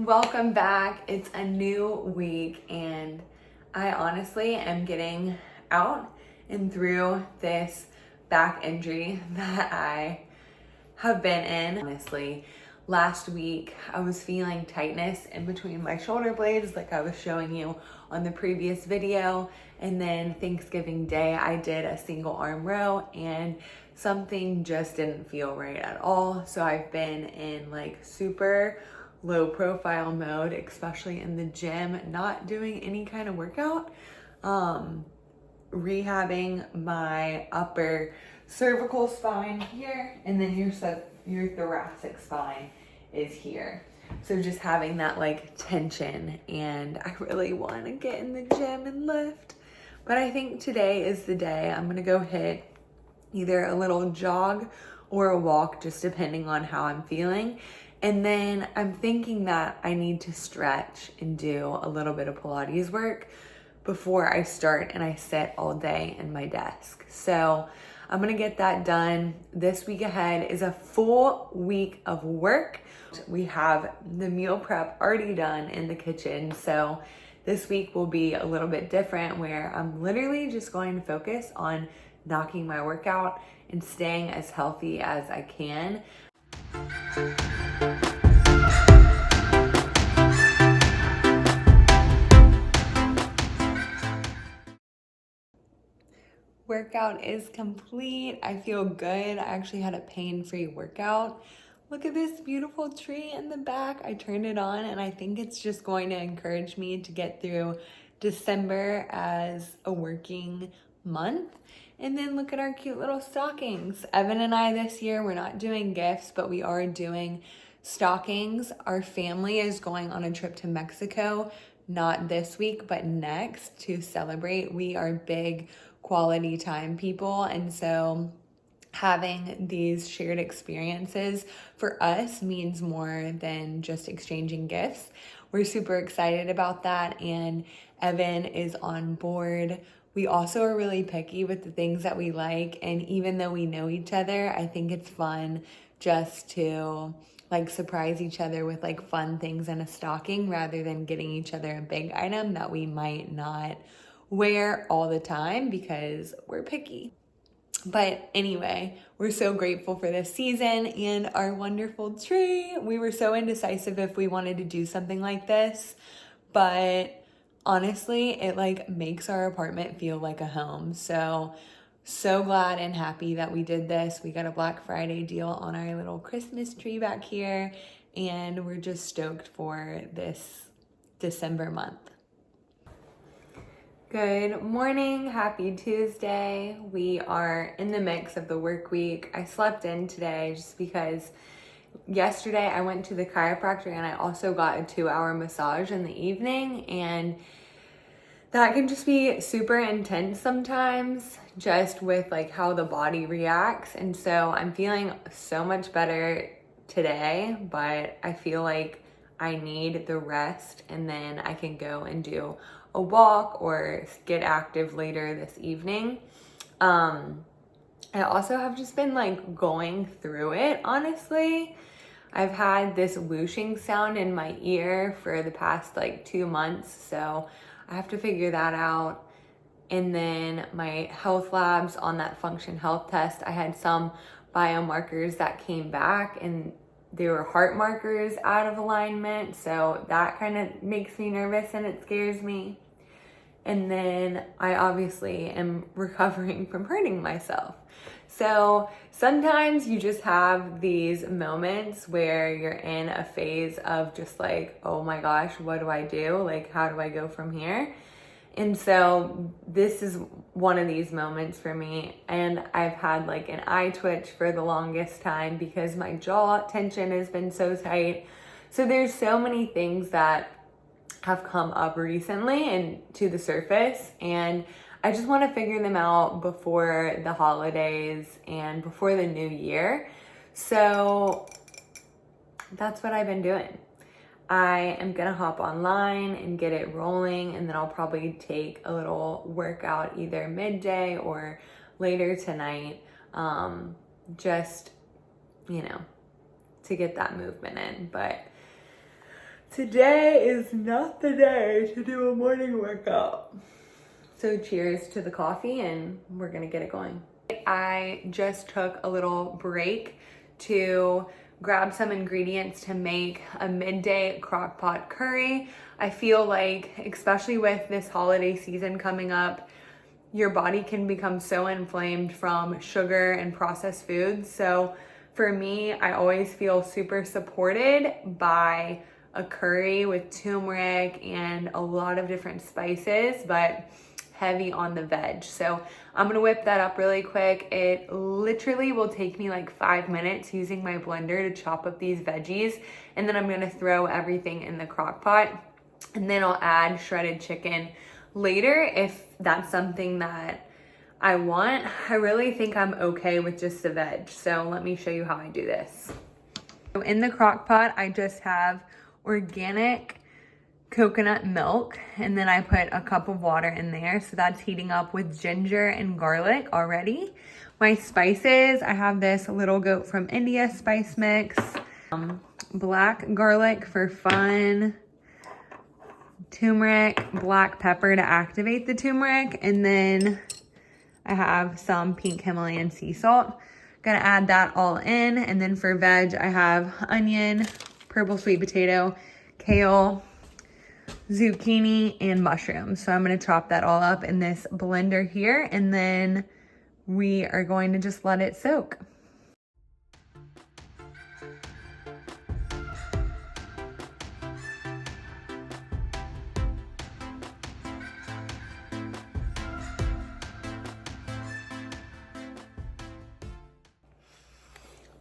Welcome back. It's a new week and I honestly am getting out and through this back injury that I have been in. Honestly, last week I was feeling tightness in between my shoulder blades like I was showing you on the previous video, and then Thanksgiving Day I did a single arm row and something just didn't feel right at all. So I've been in like super low profile mode, especially in the gym, not doing any kind of workout, rehabbing my upper cervical spine here, and then your thoracic spine is here. So just having that like tension, and I really want to get in the gym and lift. But I think today is the day. I'm gonna go hit either a little jog or a walk, just depending on how I'm feeling. And then I'm thinking that I need to stretch and do a little bit of Pilates work before I start and I sit all day in my desk. So I'm gonna get that done. This week ahead is a full week of work. We have the meal prep already done in the kitchen. So this week will be a little bit different, where I'm literally just going to focus on knocking my workout and staying as healthy as I can. Workout is complete. I feel good. I actually had a pain-free workout. Look at this beautiful tree in the back. I turned it on and I think it's just going to encourage me to get through December as a working month. And then look at our cute little stockings. Evan and I this year, we're not doing gifts, but we are doing stockings. Our family is going on a trip to Mexico, not this week, but next, to celebrate. We are big quality time people, and so having these shared experiences for us means more than just exchanging gifts. We're super excited about that, and Evan is on board. We also are really picky with the things that we like, and even though we know each other, I think it's fun just to like surprise each other with like fun things in a stocking rather than getting each other a big item that we might not wear all the time because we're picky. But anyway, we're so grateful for this season and our wonderful tree. We were so indecisive if we wanted to do something like this, but honestly, it like makes our apartment feel like a home. So glad and happy that we did this. We got a Black Friday deal on our little Christmas tree back here, and we're just stoked for this December month. Good morning, happy Tuesday. We are in the mix of the work week. I slept in today just because yesterday I went to the chiropractor and I also got a 2-hour massage in the evening, and that can just be super intense sometimes, just with like how the body reacts. And so I'm feeling so much better today, but I feel like I need the rest, and then I can go and do a walk or get active later this evening. I also have just been like going through it, honestly. I've had this whooshing sound in my ear for the past like 2 months, so I have to figure that out. And then my health labs on that function health test, I had some biomarkers that came back and they were heart markers out of alignment. So that kind of makes me nervous and it scares me. And then I obviously am recovering from hurting myself. So sometimes you just have these moments where you're in a phase of just like, oh my gosh, what do I do? Like, how do I go from here? And so this is one of these moments for me. And I've had like an eye twitch for the longest time because my jaw tension has been so tight. So there's so many things that have come up recently and to the surface, and I just want to figure them out before the holidays and before the new year. So that's what I've been doing. I am gonna hop online and get it rolling, and then I'll probably take a little workout either midday or later tonight, just, to get that movement in. But Today is not the day to do a morning workout. So cheers to the coffee and we're gonna get it going. I just took a little break to grab some ingredients to make a midday crock pot curry. I feel like, especially with this holiday season coming up, your body can become so inflamed from sugar and processed foods. So for me, I always feel super supported by a curry with turmeric and a lot of different spices, but heavy on the veg. So I'm gonna whip that up really quick. It literally will take me like 5 minutes using my blender to chop up these veggies, and then I'm gonna throw everything in the crock pot, and then I'll add shredded chicken later if that's something that I want. I really think I'm okay with just the veg. So let me show you how I do this. So in the crock pot, I just have organic coconut milk, and then I put a cup of water in there. So that's heating up with ginger and garlic already. My spices, I have this Little Goat from India spice mix, black garlic for fun, turmeric, black pepper to activate the turmeric, and then I have some pink Himalayan sea salt. Gonna add that all in, and then for veg, I have onion, purple sweet potato, kale, zucchini, and mushrooms. So I'm gonna chop that all up in this blender here, and then we are going to just let it soak.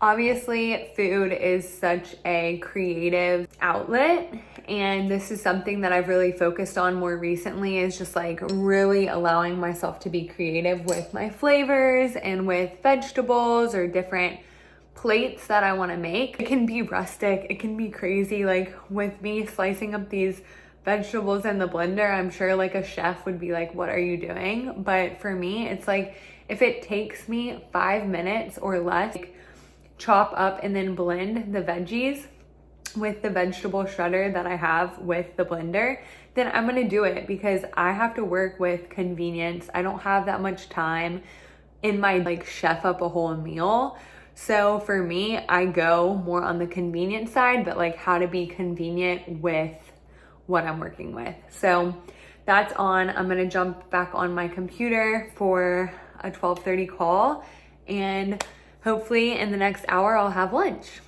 Obviously, food is such a creative outlet, and this is something that I've really focused on more recently, is just like really allowing myself to be creative with my flavors and with vegetables or different plates that I want to make. It can be rustic, it can be crazy. Like with me slicing up these vegetables in the blender, I'm sure like a chef would be like, what are you doing? But for me, it's like, if it takes me 5 minutes or less, like, chop up and then blend the veggies with the vegetable shredder that I have with the blender, then I'm gonna do it, because I have to work with convenience. I don't have that much time in my like chef up a whole meal. So for me, I go more on the convenient side, but like how to be convenient with what I'm working with. So that's on. I'm gonna jump back on my computer for a 12:30 call, and hopefully in the next hour I'll have lunch.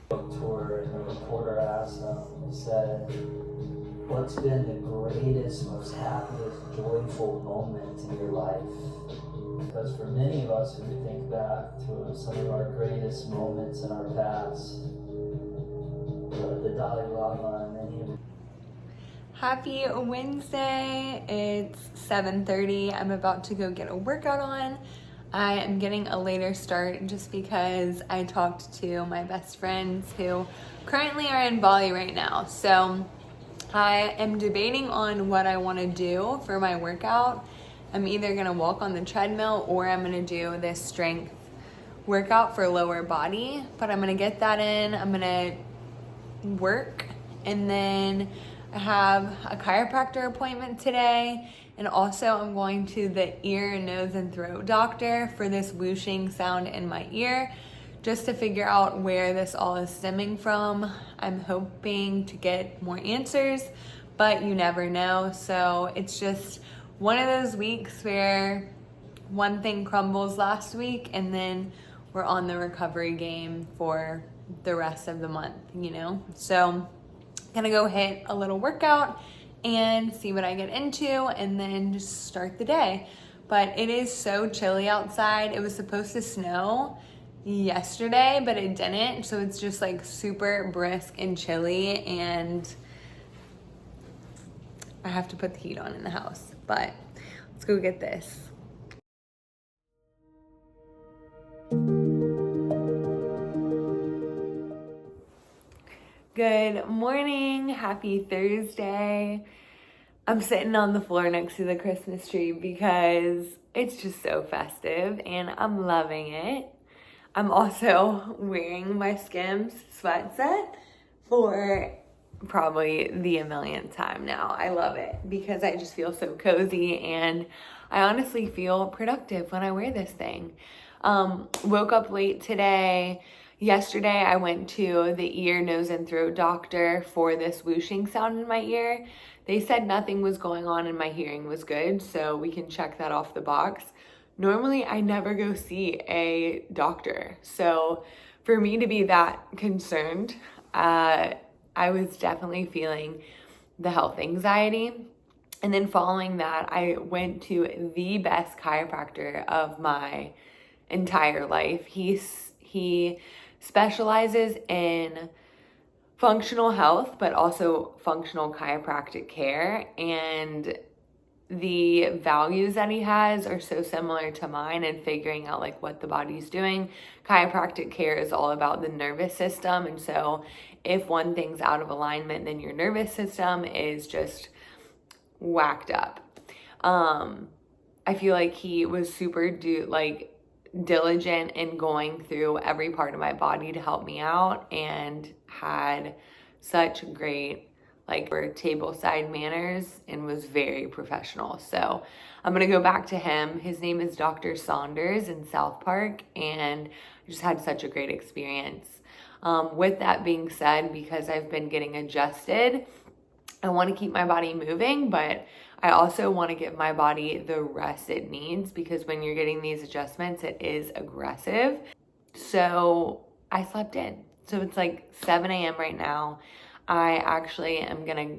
Tour, and the reporter asked them, he said, what's been the greatest, most happiest, joyful moment in your life? Because for many of us, when we think back to some of our greatest moments in our past, the Dalai Lama and many of. Happy Wednesday. It's 7:30. I'm about to go get a workout on. I am getting a later start just because I talked to my best friends who currently are in Bali right now. So I am debating on what I want to do for my workout. I'm either going to walk on the treadmill or I'm going to do this strength workout for lower body, but I'm going to get that in. I'm going to work, and then I have a chiropractor appointment today. And also I'm going to the ear, nose, and throat doctor for this whooshing sound in my ear, just to figure out where this all is stemming from. I'm hoping to get more answers, but you never know. So it's just one of those weeks where one thing crumbles last week, and then we're on the recovery game for the rest of the month, you know? So gonna go hit a little workout and see what I get into, and then just start the day. But it is so chilly outside. It was supposed to snow yesterday, but it didn't. So it's just like super brisk and chilly, and I have to put the heat on in the house. But let's go get this. Good morning, happy Thursday. I'm sitting on the floor next to the Christmas tree because it's just so festive and I'm loving it. I'm also wearing my Skims sweat set for probably the a millionth time now. I love it because I just feel so cozy, and I honestly feel productive when I wear this thing. Woke up late today. Yesterday I went to the ear, nose, and throat doctor for this whooshing sound in my ear. They said nothing was going on and my hearing was good, so we can check that off the box. Normally I never go see a doctor, so for me to be that concerned, I was definitely feeling the health anxiety. And then following that, I went to the best chiropractor of my entire life. He specializes in functional health, but also functional chiropractic care. And the values that he has are so similar to mine, and figuring out like what the body's doing. Chiropractic care is all about the nervous system. And so if one thing's out of alignment, then your nervous system is just whacked up. I feel like he was super diligent in going through every part of my body to help me out, and had such great tableside manners, and was very professional. So I'm gonna go back to him. His name is Dr. Saunders in South Park, and I just had such a great experience. With that being said, because I've been getting adjusted, I want to keep my body moving, but I also want to give my body the rest it needs, because when you're getting these adjustments, it is aggressive. So I slept in. So it's like 7 a.m. right now. I actually am gonna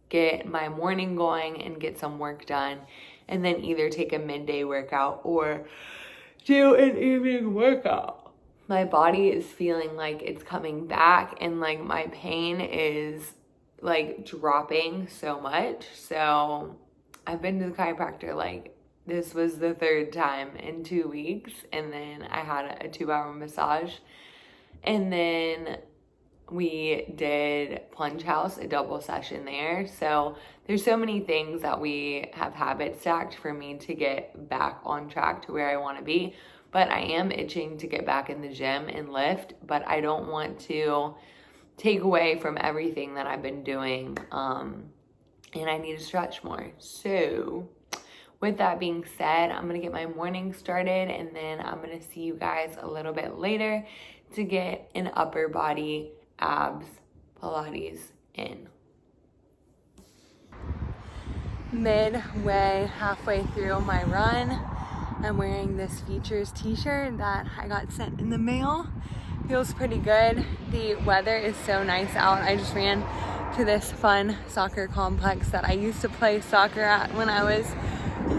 get my morning going and get some work done, and then either take a midday workout or do an evening workout. My body is feeling like it's coming back, and like my pain is like dropping so much. So I've been to the chiropractor, like this was the third time in 2 weeks, and then I had a 2-hour massage, and then we did Plunge House, a double session there. So there's so many things that we have habit stacked for me to get back on track to where I want to be. But I am itching to get back in the gym and lift, but I don't want to take away from everything that I've been doing. And I need to stretch more. So with that being said, I'm gonna get my morning started, and then I'm gonna see you guys a little bit later to get an upper body abs Pilates in. Midway, halfway through my run, I'm wearing this Features t-shirt that I got sent in the mail. Feels pretty good. The weather is so nice out. I just ran to this fun soccer complex that I used to play soccer at when I was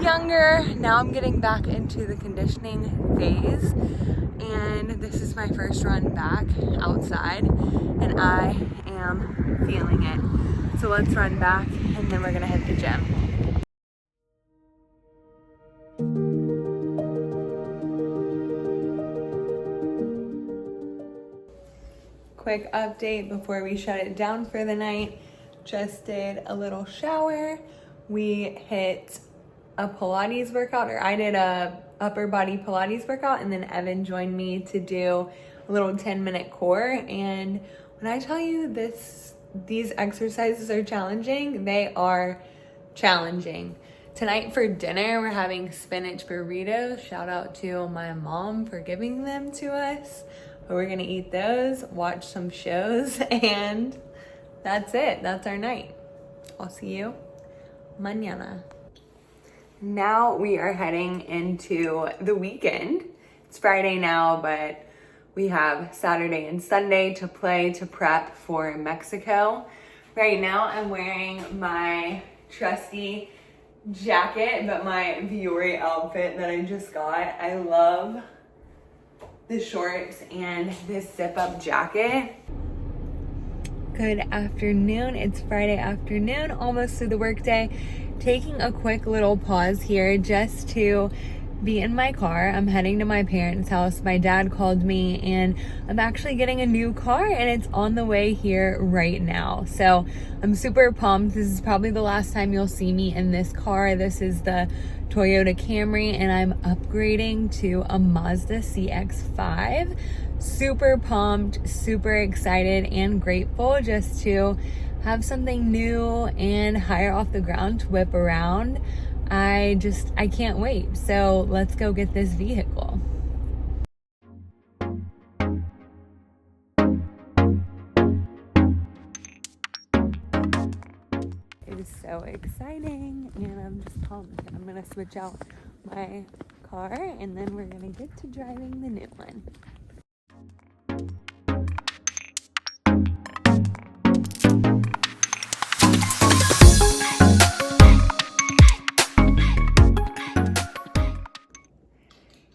younger. Now I'm getting back into the conditioning phase, and this is my first run back outside, and I am feeling it. So let's run back, and then we're gonna hit the gym. Quick update before we shut it down for the night. Just did a little shower. We hit a Pilates workout, or I did a upper body Pilates workout, and then Evan joined me to do a little 10-minute core. And when I tell you these exercises are challenging, they are challenging. Tonight for dinner, we're having spinach burritos. Shout out to my mom for giving them to us. But we're gonna eat those, watch some shows, and that's it. That's our night. I'll see you mañana. Now we are heading into the weekend. It's Friday now, but we have Saturday and Sunday to play to prep for Mexico. Right now I'm wearing my trusty jacket, but my Viore outfit that I just got. I love the shorts and this zip-up jacket. Good afternoon. It's Friday afternoon, almost through the workday. Taking a quick little pause here just to be in my car. I'm heading to my parents' house. My dad called me, and I'm actually getting a new car, and it's on the way here right now. So I'm super pumped. This is probably the last time you'll see me in this car. This is the Toyota Camry, and I'm upgrading to a Mazda CX-5. Super pumped, super excited and grateful just to have something new and higher off the ground to whip around. I can't wait. So let's go get this vehicle. It is so exciting, and I'm just pumped. I'm gonna switch out my car, and then we're gonna get to driving the new one.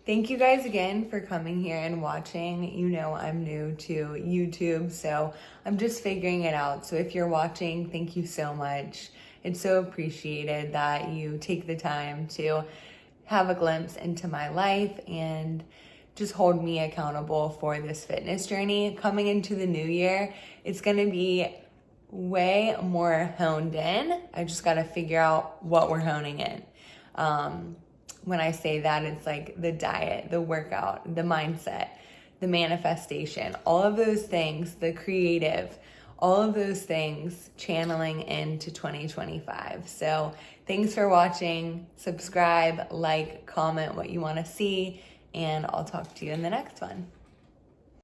Thank you guys again for coming here and watching. You know I'm new to YouTube, so I'm just figuring it out. So if you're watching, thank you so much. It's so appreciated that you take the time to have a glimpse into my life and just hold me accountable for this fitness journey. Coming into the new year, it's gonna be way more honed in. I just gotta figure out what we're honing in. When I say that, it's like the diet, the workout, the mindset, the manifestation, all of those things, the creative, all of those things channeling into 2025. So thanks for watching. Subscribe, like, comment what you want to see, and I'll talk to you in the next one.